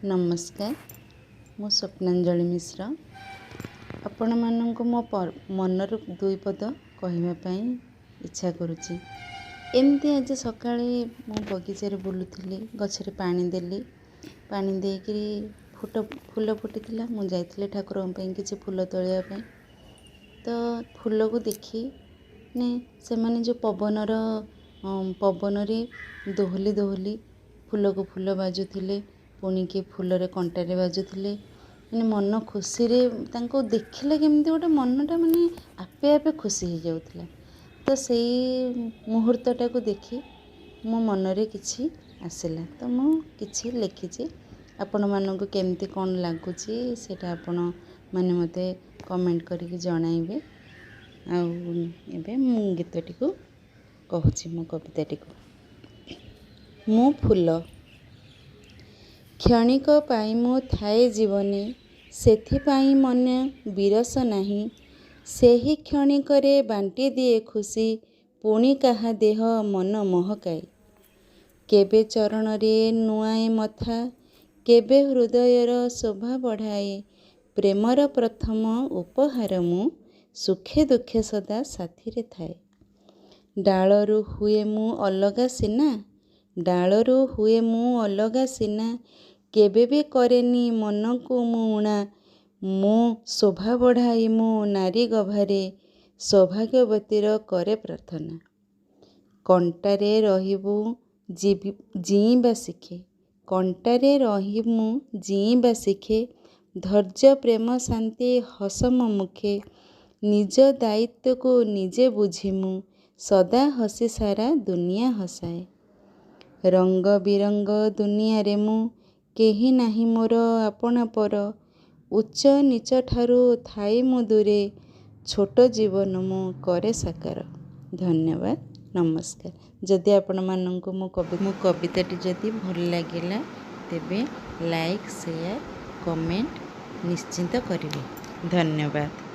नमस्कार मु स्वप्नांजलि मिश्र आपण मानक मो मनर दुई पद कहवाई इच्छा करुच्ची। एमती आज सकाळे मो बगीचार बुलूली गछरे पानी देली पानी देकरी फूल फुटी मु जाइली ठाकुर किसी फूल तोड़ापी तो फूल को देखी ने से माने जो पवन रे दोहली दोहली फूल को फूल बाजुले पुणी के फूल रे कंटारे बाजुले माने मन खुशी रे तांको देखिले केमती गोटे मनटा माने आपे आपे खुशी हो जाउथला। तो से मुहूर्तटा को देखी मो मन रे किछि आसिला तो मु किछि लिखिछि। आपण मानक केमती कौन लगुच सेटा आपण माने मते कमेंट करके जणाइबे। एबे मु गीतटी को कहूछि मो कविताटी को। मु फूल क्षणिक पाई मो थाए जीवने सेथिपाई मन विरस नाही सेही क्षणिकरे बांटी दिए खुशी पुणी काहा देह मन महकाए केबे चरण रे नुआए मथा केबे हृदयर शोभा बढ़ाए प्रेमर प्रथम उपहार मु सुखे दुखे सदा साथी रे थाए डालरू हुए मु अलगा सिना डालरू हुए मु अलगा सिना केबे भी करेनी मन को मुणा मो शोभा बढ़ाई मो नारी गभारे सौभाग्यवतीर करे प्रार्थना कंटारे रहिबु जीवा शिखे कंटारे रहिमु जीवा शिखे धैर्य प्रेम शांति हसम मुखे निज दायित्व को निजे बुझिमु सदा हसी सारा दुनिया हसाए रंग बिरंग दुनिया रे मु केही नाही मोर आपना पर उच्च नीच ठारू थाई मु दूरे छोट जीवन मु करे साकार। धन्यवाद नमस्कार। जदि आपण मानक मो कविताटी जदि भल लागिला तेबे लाइक शेयर कमेंट निश्चिंत करिवे। धन्यवाद।